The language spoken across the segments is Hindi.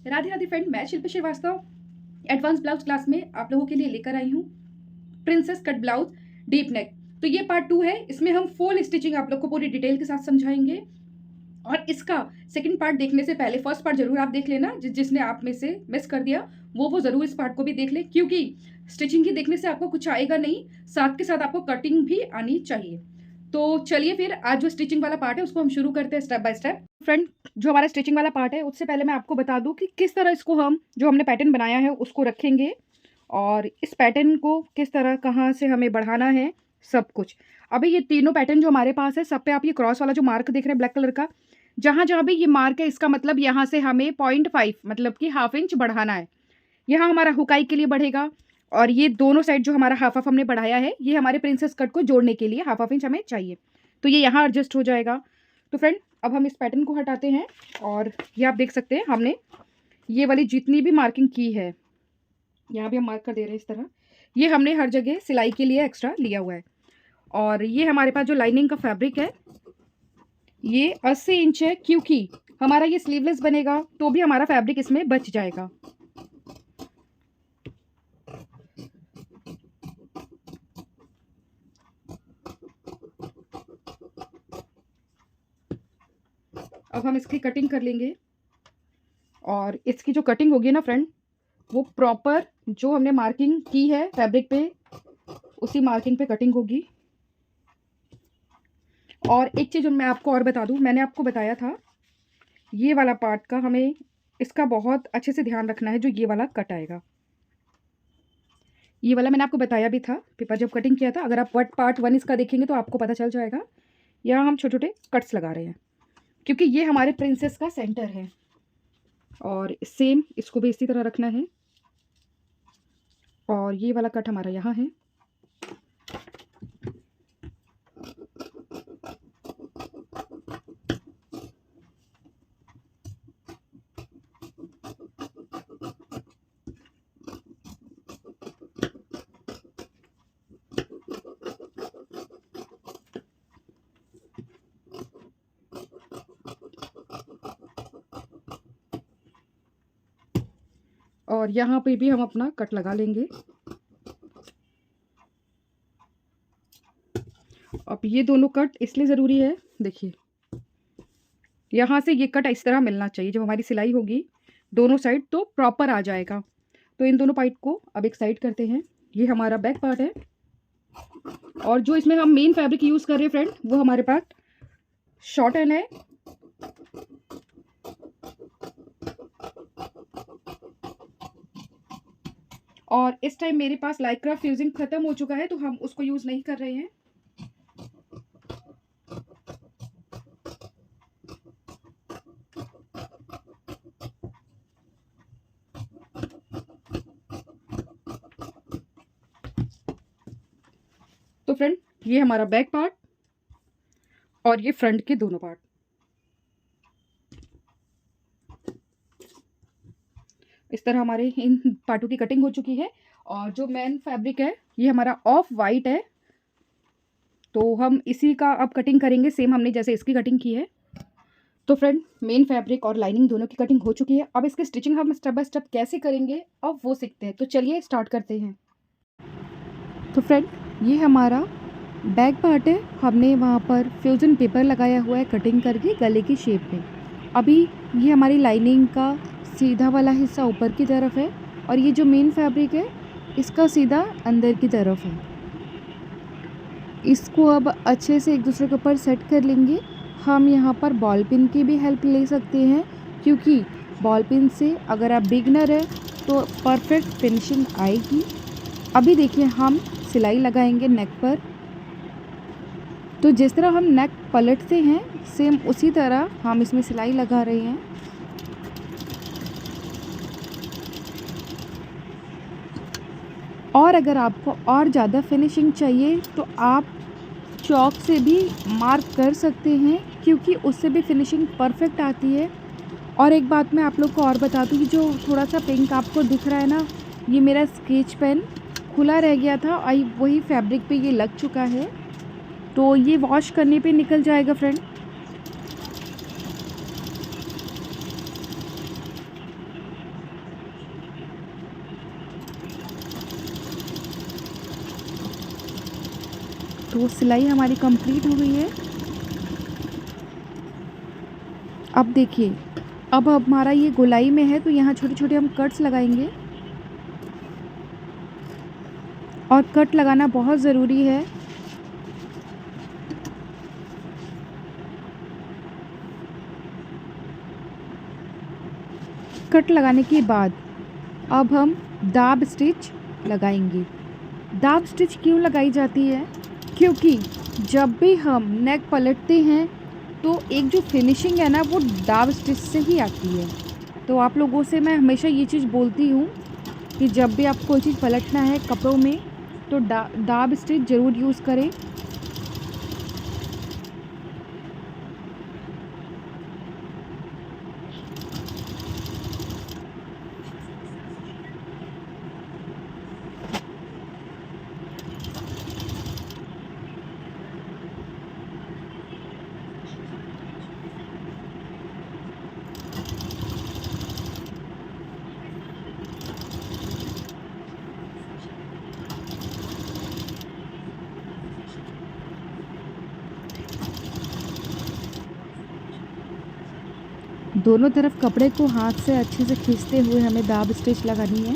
राधे राधे फ्रेंड, मैं शिल्पी श्रीवास्तव एडवांस ब्लाउज क्लास में आप लोगों के लिए लेकर आई हूँ princess cut blouse deep neck. तो ये पार्ट 2 है। इसमें हम फुल स्टिचिंग आप लोग को पूरी डिटेल के साथ समझाएंगे। और इसका सेकंड पार्ट देखने से पहले फर्स्ट पार्ट जरूर आप देख लेना। जिसने आप में से मिस कर दिया वो जरूर इस पार्ट को भी देख ले, क्योंकि स्टिचिंग ही देखने से आपको कुछ आएगा नहीं, साथ के साथ आपको कटिंग भी आनी चाहिए। तो चलिए फिर आज जो स्टिचिंग वाला पार्ट है उसको हम शुरू करते हैं स्टेप बाय स्टेप। फ्रेंड, जो हमारा स्टिचिंग वाला पार्ट है उससे पहले मैं आपको बता दूं कि किस तरह इसको हम जो हमने पैटर्न बनाया है उसको रखेंगे और इस पैटर्न को किस तरह कहाँ से हमें बढ़ाना है, सब कुछ। अभी ये तीनों पैटर्न जो हमारे पास है सब पे आप ये क्रॉस वाला जो मार्क देख रहे हैं ब्लैक कलर का, जहाँ जहाँ भी ये मार्क है इसका मतलब यहाँ से हमें 0.5 मतलब कि हाफ इंच बढ़ाना है। यहाँ हमारा हुकाई के लिए बढ़ेगा और ये दोनों साइड जो हमारा हाफ हमने बढ़ाया है ये हमारे प्रिंसेस कट को जोड़ने के लिए हाफ इंच हमें चाहिए, तो ये यहाँ एडजस्ट हो जाएगा। तो फ्रेंड, अब हम इस पैटर्न को हटाते हैं और ये आप देख सकते हैं हमने ये वाली जितनी भी मार्किंग की है यहाँ भी हम मार्क कर दे रहे हैं इस तरह। ये हमने हर जगह सिलाई के लिए एक्स्ट्रा लिया हुआ है। और ये हमारे पास जो लाइनिंग का फैब्रिक है ये 80 इंच है, क्योंकि हमारा ये स्लीवलेस बनेगा तो भी हमारा फैब्रिक इसमें बच जाएगा। अब हम इसकी कटिंग कर लेंगे और इसकी जो कटिंग होगी ना फ्रेंड, वो प्रॉपर जो हमने मार्किंग की है फैब्रिक पे उसी मार्किंग पे कटिंग होगी। और एक चीज़ मैं आपको और बता दूं, मैंने आपको बताया था ये वाला पार्ट का हमें इसका बहुत अच्छे से ध्यान रखना है। जो ये वाला कट आएगा, ये वाला मैंने आपको बताया भी था पेपर जब कटिंग किया था। अगर आप पार्ट 1 इसका देखेंगे तो आपको पता चल जाएगा। यहाँ हम छोटे छोटे कट्स लगा रहे हैं क्योंकि ये हमारे प्रिंसेस का सेंटर है और सेम इसको भी इसी तरह रखना है। और ये वाला कट हमारा यहाँ है। और यहाँ पे भी हम अपना कट लगा लेंगे। अब ये दोनों कट इसलिए ज़रूरी है, देखिए यहाँ से ये कट इस तरह मिलना चाहिए। जब हमारी सिलाई होगी दोनों साइड तो प्रॉपर आ जाएगा। तो इन दोनों पार्ट को अब एक साइड करते हैं। ये हमारा बैक पार्ट है और जो इसमें हम मेन फैब्रिक यूज़ कर रहे हैं फ्रेंड वो हमारे पास शॉर्टन है। और इस टाइम मेरे पास लाइक्रा फ्यूजिंग ख़त्म हो चुका है तो हम उसको यूज़ नहीं कर रहे हैं। तो फ्रेंड, ये हमारा बैक पार्ट और ये फ्रंट के दोनों पार्ट। इस तरह हमारे इन पार्टों की कटिंग हो चुकी है। और जो मेन फैब्रिक है ये हमारा ऑफ वाइट है, तो हम इसी का अब कटिंग करेंगे सेम हमने जैसे इसकी कटिंग की है। तो फ्रेंड, मेन फैब्रिक और लाइनिंग दोनों की कटिंग हो चुकी है। अब इसकी स्टिचिंग हम स्टेप बाय स्टेप कैसे करेंगे अब वो सीखते हैं। तो चलिए स्टार्ट करते हैं। तो फ्रेंड, ये हमारा बैक पार्ट है। हमने वहाँ पर फ्यूजन पेपर लगाया हुआ है कटिंग करके गले की शेप में। अभी ये हमारी लाइनिंग का सीधा वाला हिस्सा ऊपर की तरफ है और ये जो मेन फैब्रिक है इसका सीधा अंदर की तरफ है। इसको अब अच्छे से एक दूसरे के ऊपर सेट कर लेंगे। हम यहाँ पर बॉल पिन की भी हेल्प ले सकते हैं, क्योंकि बॉल पिन से अगर आप बिगनर है तो परफेक्ट फिनिशिंग आएगी। अभी देखिए हम सिलाई लगाएंगे नेक पर। तो जिस तरह हम नेक पलटते हैं सेम उसी तरह हम इसमें सिलाई लगा रहे हैं। और अगर आपको और ज़्यादा फिनिशिंग चाहिए तो आप चॉक से भी मार्क कर सकते हैं, क्योंकि उससे भी फिनिशिंग परफेक्ट आती है। और एक बात मैं आप लोग को और बता दूँ कि जो थोड़ा सा पिंक आपको दिख रहा है ना, ये मेरा स्केच पेन खुला रह गया था और वही फैब्रिक पे ये लग चुका है, तो ये वॉश करने पे निकल जाएगा फ्रेंड। तो सिलाई हमारी कंप्लीट हो गई है। अब देखिए, अब हमारा ये गोलाई में है तो यहाँ छोटे-छोटे हम कट्स लगाएंगे और कट लगाना बहुत ज़रूरी है। कट लगाने के बाद अब हम दाब स्टिच लगाएंगे। दाब स्टिच क्यों लगाई जाती है? क्योंकि जब भी हम नेक पलटते हैं तो एक जो फिनिशिंग है ना वो दाब स्टिच से ही आती है। तो आप लोगों से मैं हमेशा ये चीज़ बोलती हूँ कि जब भी आपको कोई चीज़ पलटना है कपड़ों में तो दाब स्टिच ज़रूर यूज़ करें। दोनों तरफ कपड़े को हाथ से अच्छे से खींचते हुए हमें दाब स्टिच लगानी है।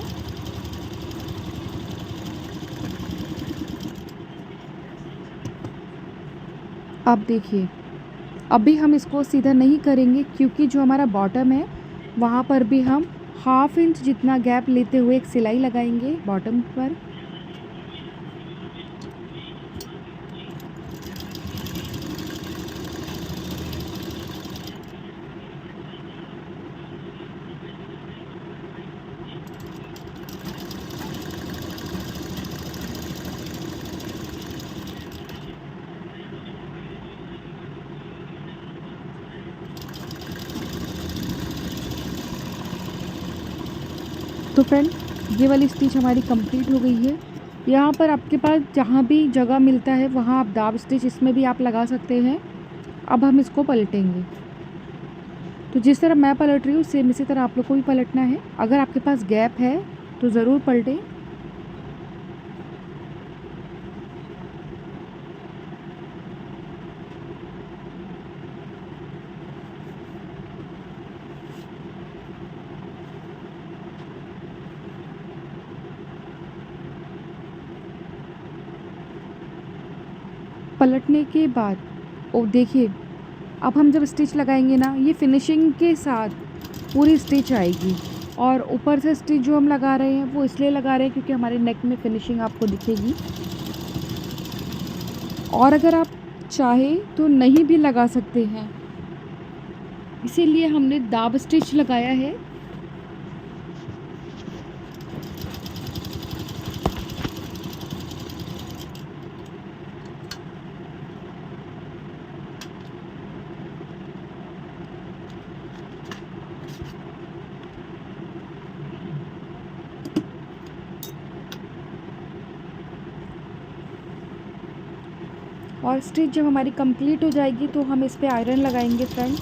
अब देखिए, अभी हम इसको सीधा नहीं करेंगे क्योंकि जो हमारा बॉटम है वहाँ पर भी हम 1/2 इंच जितना गैप लेते हुए एक सिलाई लगाएंगे बॉटम पर। तो फ्रेंड, ये वाली स्टिच हमारी कंप्लीट हो गई है। यहाँ पर आपके पास जहाँ भी जगह मिलता है वहाँ आप दाब स्टिच इसमें भी आप लगा सकते हैं। अब हम इसको पलटेंगे। तो जिस तरह मैं पलट रही हूँ सेम इसी तरह आप लोग को भी पलटना है। अगर आपके पास गैप है तो ज़रूर पलटें। पलटने के बाद ओ देखिए, अब हम जब स्टिच लगाएंगे ना ये फिनिशिंग के साथ पूरी स्टिच आएगी। और ऊपर से स्टिच जो हम लगा रहे हैं वो इसलिए लगा रहे हैं क्योंकि हमारे नेक में फिनिशिंग आपको दिखेगी। और अगर आप चाहें तो नहीं भी लगा सकते हैं, इसीलिए हमने दाब स्टिच लगाया है। और स्टिच जब हमारी कंप्लीट हो जाएगी तो हम इस पे आयरन लगाएंगे फ्रेंड।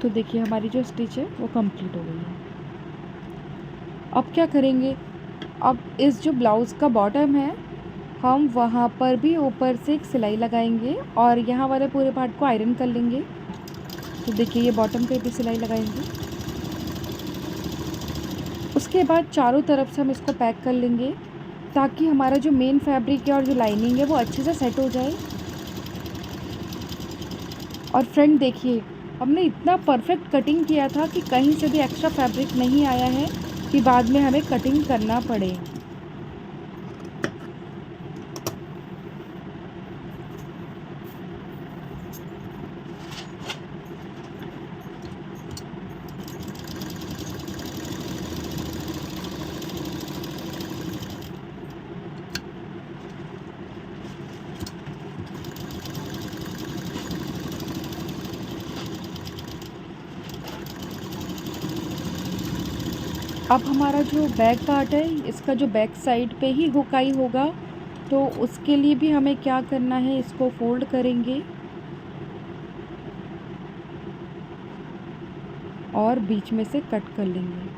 तो देखिए हमारी जो स्टिच है वो कंप्लीट हो गई है। अब क्या करेंगे, अब इस जो ब्लाउज़ का बॉटम है हम वहाँ पर भी ऊपर से एक सिलाई लगाएंगे और यहाँ वाले पूरे पार्ट को आयरन कर लेंगे। तो देखिए ये बॉटम पे भी सिलाई लगाएंगे। उसके बाद चारों तरफ से हम इसको पैक कर लेंगे ताकि हमारा जो मेन फैब्रिक है और जो लाइनिंग है वो अच्छे से सेट हो जाए। और फ्रेंड देखिए, हमने इतना परफेक्ट कटिंग किया था कि कहीं से भी एक्स्ट्रा फैब्रिक नहीं आया है कि बाद में हमें कटिंग करना पड़े। अब हमारा जो बैक पार्ट है, इसका जो बैक साइड पे ही हुकाई होगा, तो उसके लिए भी हमें क्या करना है, इसको फोल्ड करेंगे और बीच में से कट कर लेंगे।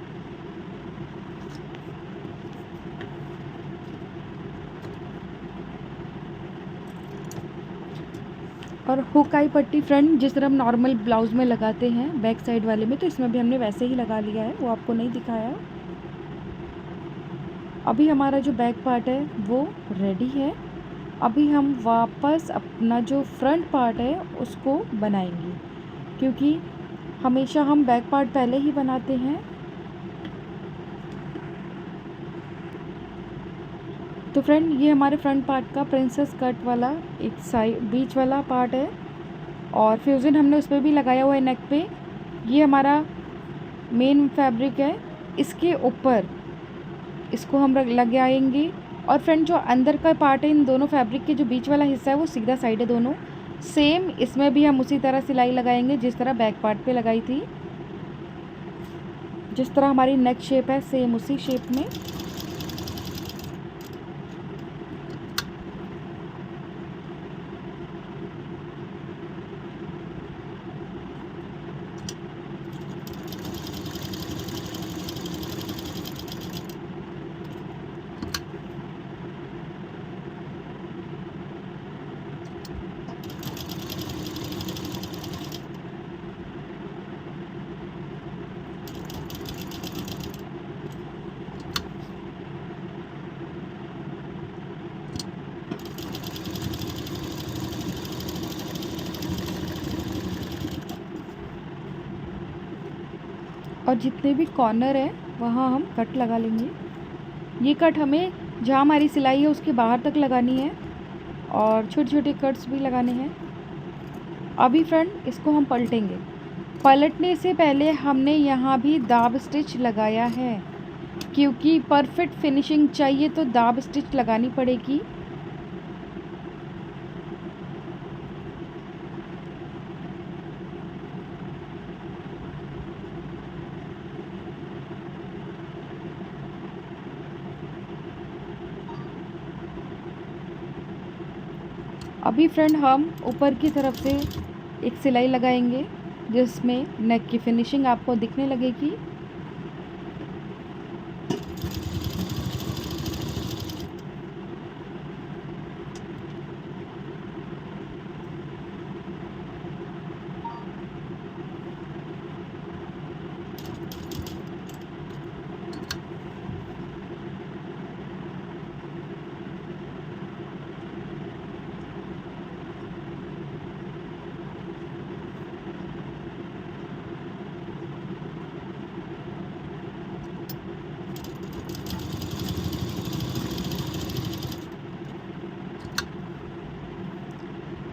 और हुकाई पट्टी फ्रंट जिस तरह हम नॉर्मल ब्लाउज़ में लगाते हैं बैक साइड वाले में, तो इसमें भी हमने वैसे ही लगा लिया है, वो आपको नहीं दिखाया। अभी हमारा जो बैक पार्ट है वो रेडी है। अभी हम वापस अपना जो फ्रंट पार्ट है उसको बनाएंगे, क्योंकि हमेशा हम बैक पार्ट पहले ही बनाते हैं। तो फ्रेंड, ये हमारे फ्रंट पार्ट का प्रिंसेस कट वाला एक साइड बीच वाला पार्ट है, और फ्यूज़न हमने उस पर भी लगाया हुआ है नेक पे। ये हमारा मेन फैब्रिक है, इसके ऊपर इसको हम लगाएंगे। और फ्रेंड, जो अंदर का पार्ट है, इन दोनों फैब्रिक के जो बीच वाला हिस्सा है वो सीधा साइड है दोनों। सेम इसमें भी हम उसी तरह सिलाई लगाएंगे जिस तरह बैक पार्ट पे लगाई थी। जिस तरह हमारी नेक शेप है सेम उसी शेप में। और जितने भी कॉर्नर है वहाँ हम कट लगा लेंगे। ये कट हमें जहाँ हमारी सिलाई है उसके बाहर तक लगानी है, और छोटे छोटे कट्स भी लगाने हैं। अभी फ्रेंड, इसको हम पलटेंगे। पलटने से पहले हमने यहाँ भी दाब स्टिच लगाया है, क्योंकि परफेक्ट फिनिशिंग चाहिए तो दाब स्टिच लगानी पड़ेगी। अभी फ्रेंड, हम ऊपर की तरफ से एक सिलाई लगाएंगे जिसमें नेक की फिनिशिंग आपको दिखने लगेगी।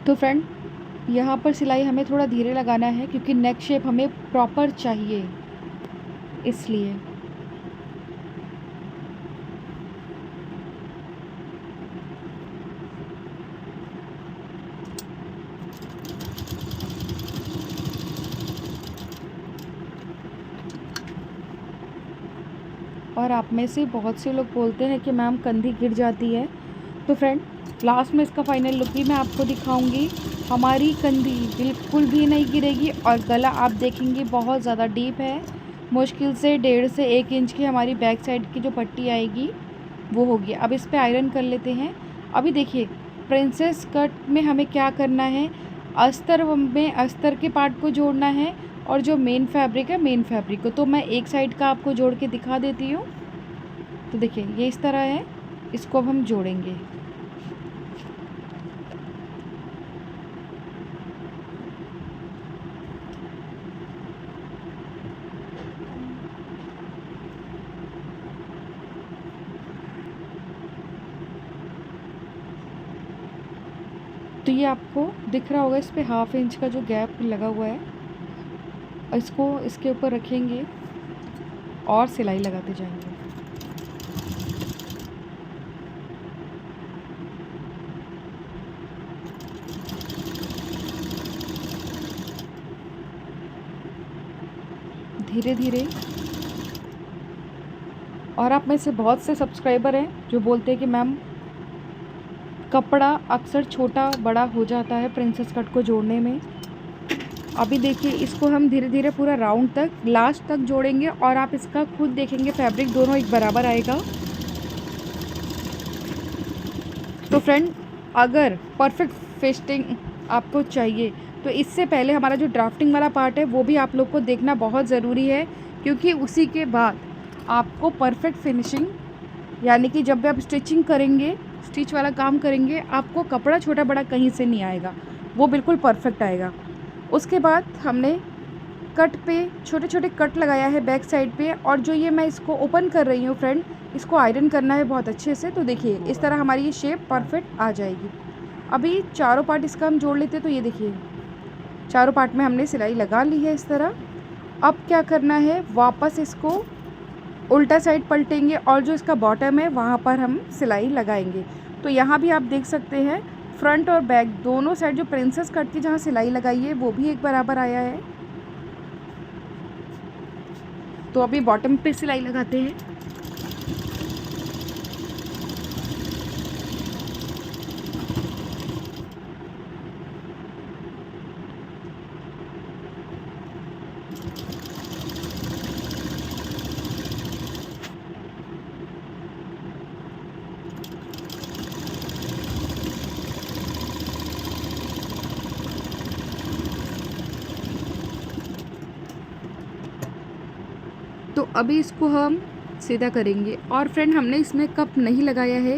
तो फ्रेंड, यहाँ पर सिलाई हमें थोड़ा धीरे लगाना है, क्योंकि नेक शेप हमें प्रॉपर चाहिए इसलिए। और आप में से बहुत से लोग बोलते हैं कि मैम कंधी गिर जाती है। तो फ्रेंड, लास्ट में इसका फाइनल लुक भी मैं आपको दिखाऊंगी। हमारी कंधी बिल्कुल भी नहीं गिरेगी, और गला आप देखेंगे बहुत ज़्यादा डीप है। मुश्किल से 1.5 से 1 इंच की हमारी बैक साइड की जो पट्टी आएगी वो होगी। अब इस पे आयरन कर लेते हैं। अभी देखिए, प्रिंसेस कट में हमें क्या करना है, अस्तर में अस्तर के पार्ट को जोड़ना है, और जो मेन फैब्रिक है मेन फैब्रिक को। तो मैं एक साइड का आपको जोड़ के दिखा देती हूँ। तो देखिए, ये इस तरह है, इसको अब हम जोड़ेंगे। तो ये आपको दिख रहा होगा, इस पे 1/2 इंच का जो गैप लगा हुआ है, और इसको इसके ऊपर रखेंगे और सिलाई लगाते जाएंगे। धीरे धीरे और आप में से बहुत से सब्सक्राइबर हैं जो बोलते हैं कि मैम कपड़ा अक्सर छोटा बड़ा हो जाता है प्रिंसेस कट को जोड़ने में। अभी देखिए इसको हम धीरे धीरे पूरा राउंड तक लास्ट तक जोड़ेंगे और आप इसका खुद देखेंगे फैब्रिक दोनों एक बराबर आएगा। तो फ्रेंड, अगर परफेक्ट फिटिंग आपको चाहिए तो इससे पहले हमारा जो ड्राफ्टिंग वाला पार्ट है वो भी आप लोग को देखना बहुत ज़रूरी है, क्योंकि उसी के बाद आपको परफेक्ट फिनिशिंग, यानी कि जब भी आप स्टिचिंग करेंगे, स्टिच वाला काम करेंगे, आपको कपड़ा छोटा बड़ा कहीं से नहीं आएगा, वो बिल्कुल परफेक्ट आएगा। उसके बाद हमने कट पे छोटे छोटे कट लगाया है बैक साइड पे, और जो ये मैं इसको ओपन कर रही हूँ फ्रेंड, इसको आयरन करना है बहुत अच्छे से। तो देखिए इस तरह हमारी ये शेप परफेक्ट आ जाएगी। अभी चारों पार्ट इसका हम जोड़ लेते हैं। तो ये देखिए चारों पार्ट में हमने सिलाई लगा ली है इस तरह। अब क्या करना है, वापस इसको उल्टा साइड पलटेंगे और जो इसका बॉटम है वहाँ पर हम सिलाई लगाएंगे। तो यहाँ भी आप देख सकते हैं फ्रंट और बैक दोनों साइड जो प्रिंसेस कट की जहाँ सिलाई लगाई है वो भी एक बराबर आया है। तो अभी बॉटम पे सिलाई लगाते हैं। तो अभी इसको हम सीधा करेंगे। और फ्रेंड, हमने इसमें कप नहीं लगाया है,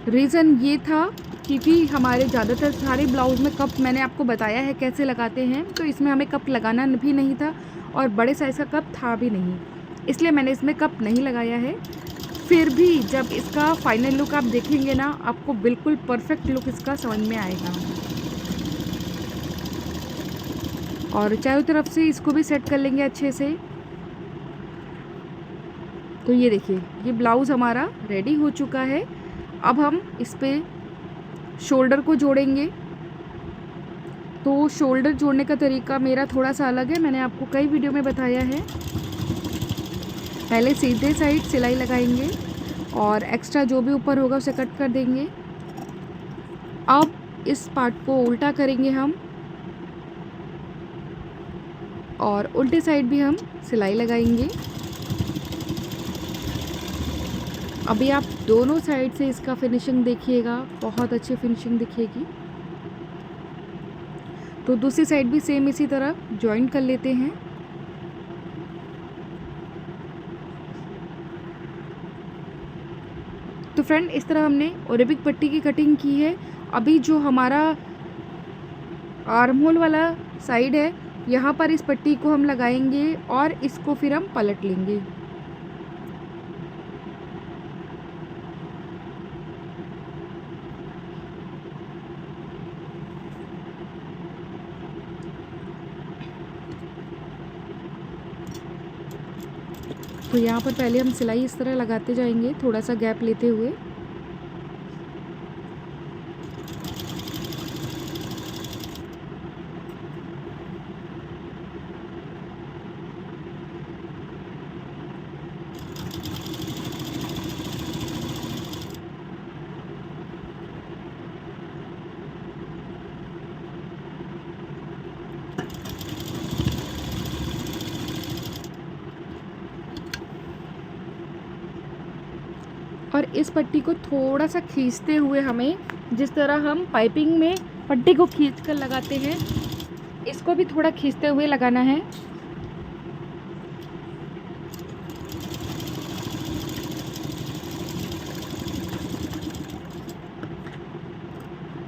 रीज़न ये था क्योंकि हमारे ज़्यादातर सारे ब्लाउज़ में कप मैंने आपको बताया है कैसे लगाते हैं, तो इसमें हमें कप लगाना भी नहीं था और बड़े साइज़ का कप था भी नहीं, इसलिए मैंने इसमें कप नहीं लगाया है। फिर भी जब इसका फाइनल लुक आप देखेंगे ना, आपको बिल्कुल परफेक्ट लुक इसका समझ में आएगा। और चारों तरफ से इसको भी सेट कर लेंगे अच्छे से। तो ये देखिए ये ब्लाउज़ हमारा रेडी हो चुका है। अब हम इस पे शोल्डर को जोड़ेंगे। तो शोल्डर जोड़ने का तरीका मेरा थोड़ा सा अलग है, मैंने आपको कई वीडियो में बताया है। पहले सीधे साइड सिलाई लगाएंगे और एक्स्ट्रा जो भी ऊपर होगा उसे कट कर देंगे। अब इस पार्ट को उल्टा करेंगे हम और उल्टे साइड भी हम सिलाई लगाएंगे। अभी आप दोनों साइड से इसका फिनिशिंग देखिएगा, बहुत अच्छी फिनिशिंग दिखेगी। तो दूसरी साइड भी सेम इसी तरह जॉइंट कर लेते हैं। तो फ्रेंड, इस तरह हमने अरेबिक पट्टी की कटिंग की है। अभी जो हमारा आर्म होल वाला साइड है, यहाँ पर इस पट्टी को हम लगाएंगे और इसको फिर हम पलट लेंगे। तो यहाँ पर पहले हम सिलाई इस तरह लगाते जाएंगे, थोड़ा सा गैप लेते हुए। और इस पट्टी को थोड़ा सा खींचते हुए हमें, जिस तरह हम पाइपिंग में पट्टी को खींच कर लगाते हैं, इसको भी थोड़ा खींचते हुए लगाना है।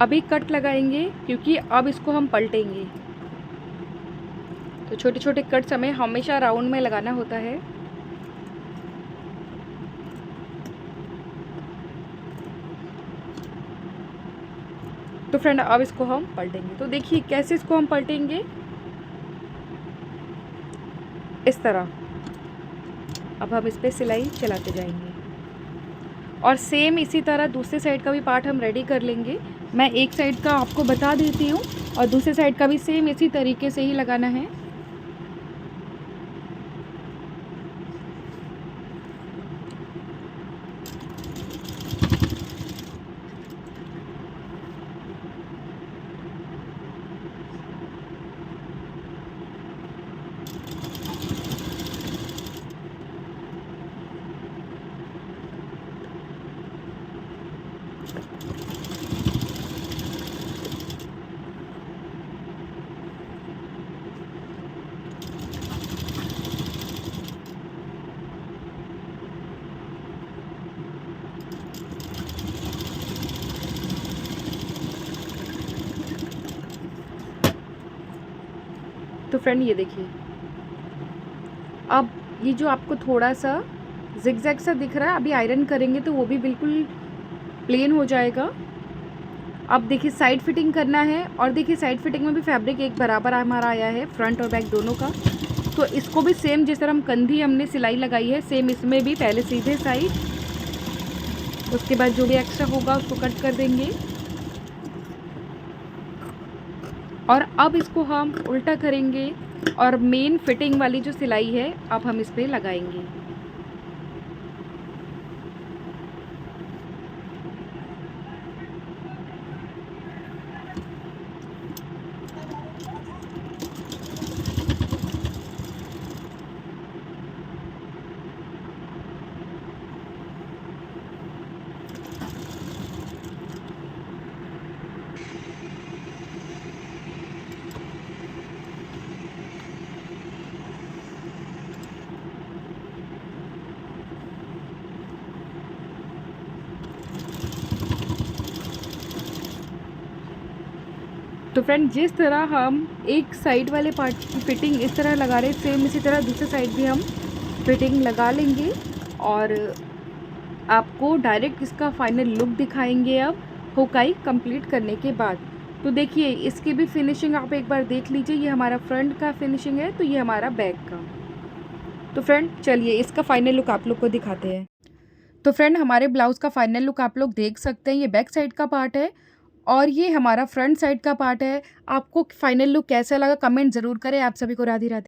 अभी कट लगाएंगे क्योंकि अब इसको हम पलटेंगे। तो छोटे छोटे कट्स हमें हमेशा राउंड में लगाना होता है। तो फ्रेंड, अब इसको हम पलटेंगे। तो देखिए कैसे इसको हम पलटेंगे, इस तरह। अब हम इस पर सिलाई चलाते जाएंगे और सेम इसी तरह दूसरे साइड का भी पार्ट हम रेडी कर लेंगे। मैं एक साइड का आपको बता देती हूँ और दूसरे साइड का भी सेम इसी तरीके से ही लगाना है। तो फ्रेंड ये देखिए, अब ये जो आपको थोड़ा सा ज़िगज़ैग सा दिख रहा है, अभी आयरन करेंगे तो वो भी बिल्कुल प्लेन हो जाएगा। अब देखिए साइड फिटिंग करना है, और देखिए साइड फिटिंग में भी फैब्रिक एक बराबर हमारा आया है, फ्रंट और बैक दोनों का। तो इसको भी सेम जिस तरह हम कंधी हमने सिलाई लगाई है, सेम इसमें भी पहले सीधे साइड, उसके बाद जो भी एक्स्ट्रा होगा उसको कट कर देंगे। और अब इसको हम उल्टा करेंगे और मेन फिटिंग वाली जो सिलाई है अब हम इस पे लगाएंगे। तो फ्रेंड जिस तरह हम एक साइड वाले पार्ट की फिटिंग इस तरह लगा रहे, सेम इसी तरह दूसरे साइड भी हम फिटिंग लगा लेंगे और आपको डायरेक्ट इसका फाइनल लुक दिखाएंगे अब हुकाई कंप्लीट करने के बाद। तो देखिए इसकी भी फिनिशिंग आप एक बार देख लीजिए, ये हमारा फ्रंट का फिनिशिंग है, तो ये हमारा बैक का। तो फ्रेंड चलिए इसका फाइनल लुक आप लोग को दिखाते हैं। तो फ्रेंड हमारे ब्लाउज़ का फाइनल लुक आप लोग देख सकते हैं, ये बैक साइड का पार्ट है और ये हमारा फ्रंट साइड का पार्ट है। आपको फाइनल लुक कैसा लगा कमेंट ज़रूर करें। आप सभी को राधे राधे।